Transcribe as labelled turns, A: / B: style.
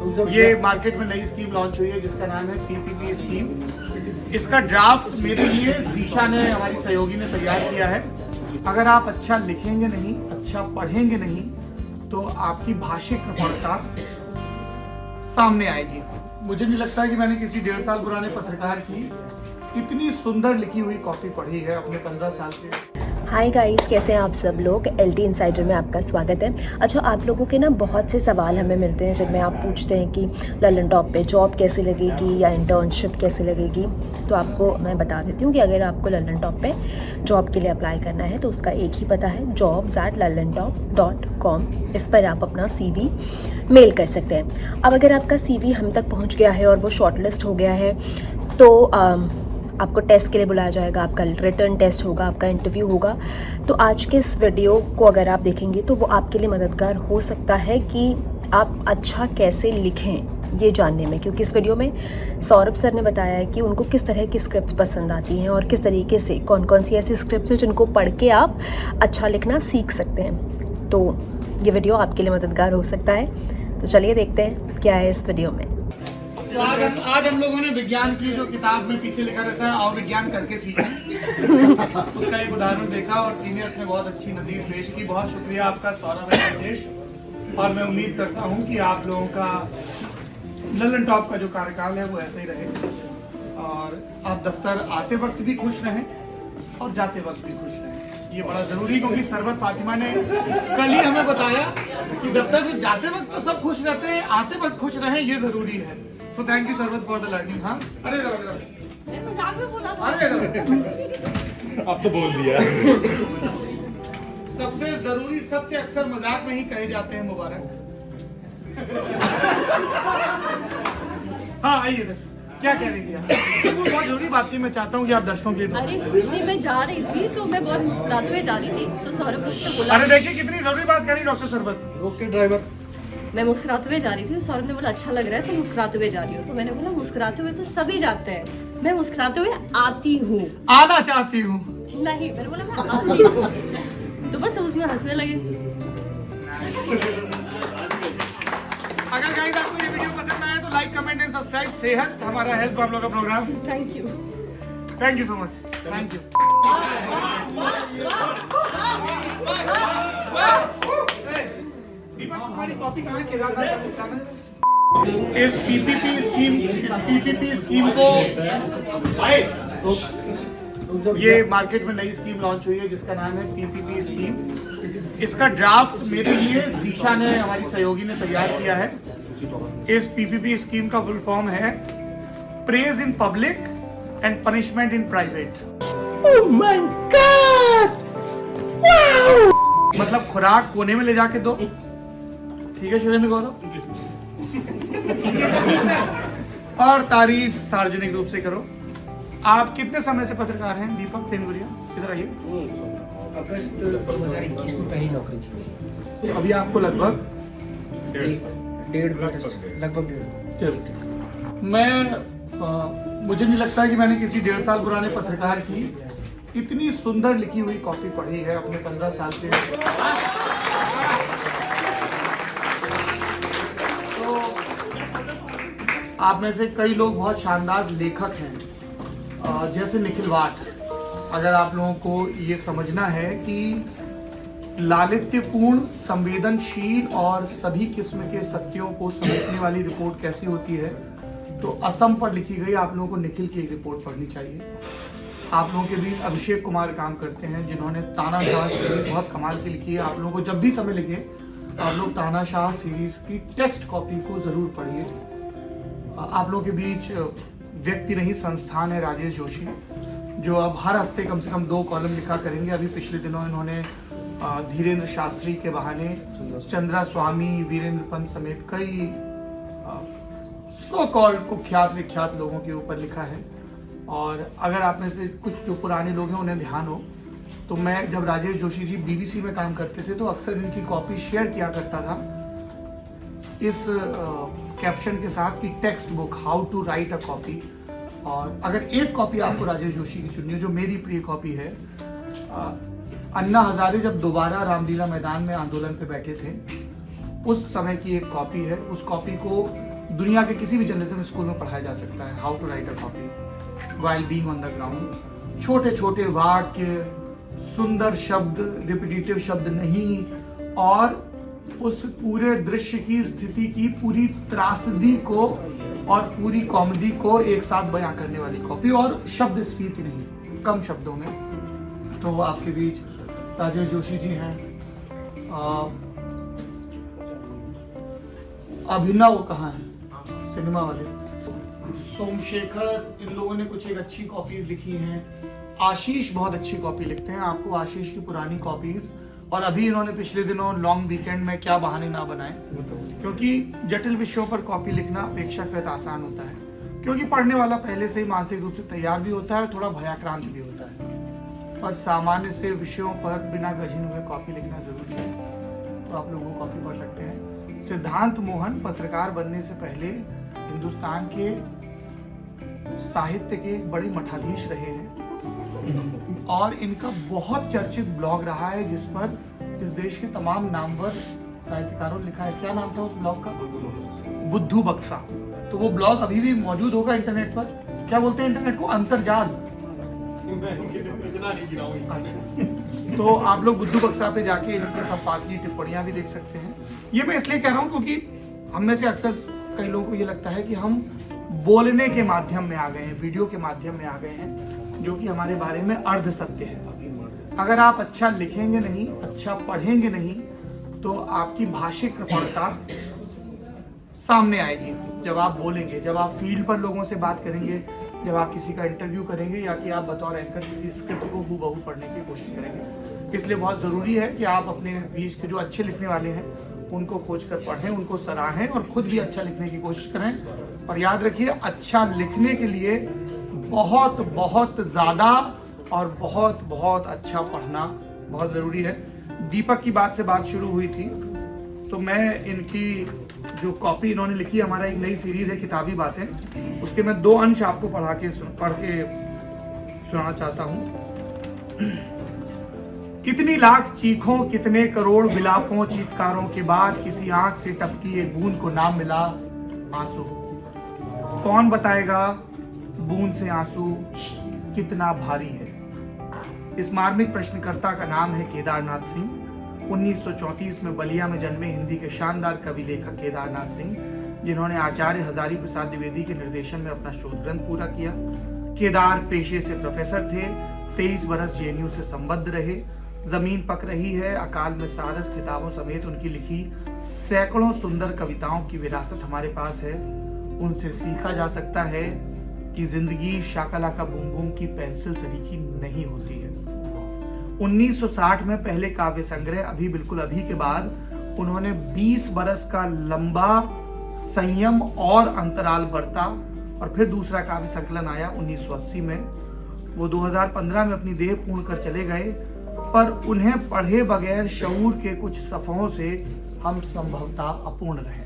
A: ये मार्केट में नई स्कीम लॉन्च हुई है जिसका नाम है पीपीपी स्कीम। इसका ड्राफ्ट मेरे लिए जीशा ने, हमारी सहयोगी ने तैयार किया है। अगर आप अच्छा लिखेंगे नहीं, अच्छा पढ़ेंगे नहीं, तो आपकी भाषिक प्रपणता सामने आएगी। मुझे नहीं लगता कि मैंने किसी 1.5 साल पुराने पत्रकार की इतनी सुंदर लिखी हुई कॉपी पढ़ी है अपने 15 साल के।
B: हाय गाइस, कैसे हैं आप सब लोग। एलटी इनसाइडर में आपका स्वागत है। अच्छा, आप लोगों के ना बहुत से सवाल हमें मिलते हैं जिनमें आप पूछते हैं कि ललन टॉप पे जॉब कैसे लगेगी या इंटर्नशिप कैसे लगेगी। तो आपको मैं बता देती हूँ कि अगर आपको ललन टॉप पे जॉब के लिए अप्लाई करना है तो उसका एक ही पता है, jobs@lalontop.com। इस पर आप अपना CV मेल कर सकते हैं। अब अगर आपका CV हम तक पहुँच गया है और वो शॉर्टलिस्ट हो गया है तो आपको टेस्ट के लिए बुलाया जाएगा। आपका रिटर्न टेस्ट होगा, आपका इंटरव्यू होगा। तो आज के इस वीडियो को अगर आप देखेंगे तो वो आपके लिए मददगार हो सकता है कि आप अच्छा कैसे लिखें ये जानने में, क्योंकि इस वीडियो में सौरभ सर ने बताया है कि उनको किस तरह की स्क्रिप्ट पसंद आती हैं और किस तरीके से कौन कौन सी ऐसी स्क्रिप्ट है जिनको पढ़ के आप अच्छा लिखना सीख सकते हैं। तो ये वीडियो आपके लिए मददगार हो सकता है। तो चलिए देखते हैं क्या है इस वीडियो में।
A: तो आज हम लोगों ने विज्ञान की जो किताब में पीछे लिखा रहता है और विज्ञान करके सीखा उसका एक उदाहरण देखा और सीनियर्स ने बहुत अच्छी नज़ीर पेश की। बहुत शुक्रिया आपका सौरभ और राजेश। और मैं उम्मीद करता हूं कि आप लोगों का ललन टॉप का जो कार्यकाल है वो ऐसे ही रहे और आप दफ्तर आते वक्त भी खुश रहें और जाते वक्त भी खुश रहें। ये बड़ा जरूरी, क्योंकि सरवत फातिमा ने कल ही हमें बताया कि दफ्तर से जाते वक्त तो सब खुश रहते हैं, आते वक्त खुश रहें, ये जरूरी है। So thank you Sarwat for the learning. हाँ, अरे
C: मैं मजाक में बोला था।
A: अब तो बोल दिया। सबसे जरूरी सत्य अक्सर मजाक में ही कहे जाते हैं। मुबारक। हाँ, आइए इधर। क्या कह रही थी आप? वो बहुत जरूरी बात थी, मैं चाहता हूँ कि आप दर्शकों के लिए।
C: अरे कुछ नहीं, मैं जा रही थी तो मैं बहुत मुस्कुराते हुए जा रही थी तो सौरभ मुझसे बोला।
A: अरे देखिए कितनी जरूरी बात कह रही डॉक्टर सरवत। उसके ड्राइवर।
C: मैं मुस्कुराते हुए जा रही थी, सौरभ ने बोला अच्छा लग रहा है तो मुस्कुराते हुए जा रही हूँ। तो मैंने बोला मुस्कुराते हुए तो सभी जाते हैं, मैं मुस्कुराते हुए आती हूँ,
A: आना चाहती हूँ।
C: नहीं, मैंने बोला मैं आती हूँ। तो बस उसमें हंसने लगे।
A: अगर गाइस आपको ये वीडियो पसंद आया तो लाइक, कमेंट एंड सब्सक्राइब। सेहत हमारा हेल्थ को हम लोग का programme.
C: Thank you
A: so much. Thank you. Deepak, तुम्हारी कॉपी कहाँ है? इस पीपीपी स्कीम को ये मार्केट में नई स्कीम लॉन्च हुई है जिसका नाम है पीपीपी स्कीम। इसका ड्राफ्ट मेरे लिए जीशा ने, हमारी सहयोगी ने तैयार किया है। इस पीपीपी स्कीम का फुल फॉर्म है praise in public and punishment in private. Oh my God! मतलब खुराक कोने में ले जाके दो, ठीक है शिवेंद्र गौरव, और तारीफ सार्वजनिक रूप से करो। आप कितने समय से पत्रकार हैं दीपक तेनगुरिया? इधर आइए।
D: अगस्त 2021 में पहली नौकरी थी।
A: अभी आपको लगभग
D: 1.5 वर्ष, लगभग 1.5।
A: मुझे नहीं लगता कि मैंने किसी 1.5 साल पुराने पत्रकार की इतनी सुंदर लिखी हुई कॉपी पढ़ी है अपने 15 साल के। तो आप में से कई लोग बहुत शानदार लेखक हैं, जैसे निखिल वाट। अगर आप लोगों को ये समझना है कि लालित्यपूर्ण, संवेदनशील और सभी किस्म के सत्यों को समेटने वाली रिपोर्ट कैसी होती है, तो असम पर लिखी गई आप लोगों को निखिल की एक रिपोर्ट पढ़नी चाहिए। आप लोगों के बीच अभिषेक कुमार काम करते हैं जिन्होंने तानाशाह सीरीज बहुत कमाल की लिखी है। आप लोगों को जब भी समय लिखे आप लोग तानाशाह सीरीज की टेक्स्ट कॉपी को जरूर पढ़िए। आप लोगों के बीच व्यक्ति नहीं संस्थान है राजेश जोशी, जो अब हर हफ्ते कम से कम 2 कॉलम लिखा करेंगे। अभी पिछले दिनों इन्होंने धीरेन्द्र शास्त्री के बहाने चंद्रा स्वामी, वीरेंद्र पंत समेत कई सो कॉल्ड कुख्यात विख्यात लोगों के ऊपर लिखा है। और अगर आप में से कुछ जो पुराने लोग हैं उन्हें ध्यान हो तो मैं जब राजेश जोशी जी BBC में काम करते थे तो अक्सर इनकी कॉपी शेयर किया करता था इस कैप्शन के साथ कि textbook how to write a copy. और अगर एक कॉपी आपको राजेश जोशी की चुननी है, जो मेरी प्रिय कॉपी है, अन्ना हजारे जब दोबारा रामलीला मैदान में आंदोलन पे बैठे थे उस समय की एक कॉपी है। उस कॉपी को दुनिया के किसी भी जर्नलिज्म स्कूल में पढ़ाया जा सकता है, how to write a copy while being on the ground. छोटे छोटे वाक्य, सुंदर शब्द, रिपीटेटिव शब्द नहीं, और उस पूरे दृश्य की स्थिति की पूरी त्रासदी को और पूरी कॉमेडी को एक साथ बयां करने वाली कॉपी, और शब्द स्फीति नहीं, कम शब्दों में। तो आपके बीच राजेश जोशी जी हैं, अभिनव कहाँ हैं, सिनेमा वाले, सोमशेखर, इन लोगों ने कुछ एक अच्छी कॉपीज लिखी हैं। आशीष बहुत अच्छी कॉपी लिखते हैं, आपको आशीष की पुरानी कॉपीज, और अभी इन्होंने पिछले दिनों लॉन्ग वीकेंड में क्या बहाने ना बनाए, क्योंकि जटिल विषयों पर कॉपी लिखना अपेक्षाकृत आसान होता है, क्योंकि पढ़ने वाला पहले से ही मानसिक रूप से तैयार भी होता है, थोड़ा भयाक्रांत भी होता है, और सामान्य से विषयों पर बिना गझिन हुए कॉपी लिखना जरूरी है। तो आप लोग वो कॉपी पढ़ सकते हैं। सिद्धांत मोहन पत्रकार बनने से पहले हिंदुस्तान के साहित्य के एक बड़े मठाधीश रहे हैं, और इनका बहुत चर्चित ब्लॉग रहा है जिस पर इस देश के तमाम नामवर साहित्यकारों ने लिखा है। क्या नाम था उस ब्लॉग का? बुद्धू बक्सा। तो वो ब्लॉग अभी भी मौजूद होगा इंटरनेट पर। क्या बोलते हैं इंटरनेट को? अंतर्जाल। तो आप लोग बुद्धू बक्सा पे जाके इनकी संपादकीय टिप्पणियां भी देख सकते हैं। ये मैं इसलिए कह रहा हूँ क्योंकि हम में से अक्सर कई लोगों को ये लगता है कि हम बोलने के माध्यम में आ गए हैं, वीडियो के माध्यम में आ गए हैं, जो कि हमारे बारे में अर्ध सत्य है। अगर आप अच्छा लिखेंगे नहीं, अच्छा पढ़ेंगे नहीं, तो आपकी भाषिक प्रपणता सामने आएगी जब आप बोलेंगे, जब आप फील्ड पर लोगों से बात करेंगे, जब आप किसी का इंटरव्यू करेंगे, या कि आप बतौर एंकर किसी स्क्रिप्ट को हूबहू पढ़ने की कोशिश करेंगे। इसलिए बहुत ज़रूरी है कि आप अपने बीच के जो अच्छे लिखने वाले हैं उनको खोज कर पढ़ें, उनको सराहें, और खुद भी अच्छा लिखने की कोशिश करें। और याद रखिए, अच्छा लिखने के लिए बहुत बहुत ज़्यादा और बहुत बहुत अच्छा पढ़ना बहुत ज़रूरी है। दीपक की बात से बात शुरू हुई थी, तो मैं इनकी जो कॉपी इन्होंने लिखी, हमारा एक नई सीरीज़ है किताबी बातें, उसके मैं 2 अंश आपको पढ़ के सुनाना चाहता हूँ। कितनी लाख चीखों, कितने करोड़ विलापों, चीत्कारों के बाद किसी आंख से टपकी एक बूंद को नाम मिला आंसू। कौन बताएगा बूंद से आंसू कितना भारी है? इस मार्मिक प्रश्नकर्ता का नाम है केदारनाथ सिंह। 1934 में बलिया में जन्मे हिंदी के शानदार कवि लेखक केदारनाथ सिंह, जिन्होंने आचार्य हजारी प्रसाद द्विवेदी के निर्देशन में अपना शोध ग्रंथ पूरा किया। केदार पेशे से प्रोफेसर थे, 23 बरस जेएनयू से संबद्ध रहे। जमीन पक रही है, अकाल में सारस किताबों समेत उनकी लिखी सैकड़ों सुंदर कविताओं की विरासत हमारे पास है। उनसे सीखा जा सकता है कि जिंदगी शाकालाका बूम बूम की पेंसिल सरीखी नहीं होती है। 1960 में पहले काव्य संग्रह अभी बिल्कुल अभी के बाद उन्होंने 20 बरस का लंबा संयम और अंतराल बरता, और फिर दूसरा काव्य संकलन आया 1980 में। वो 2015 में अपनी देह पूर्ण कर चले गए, पर उन्हें पढ़े बगैर शऊर के कुछ सफ़ों से हम संभवतः अपूर्ण रहे।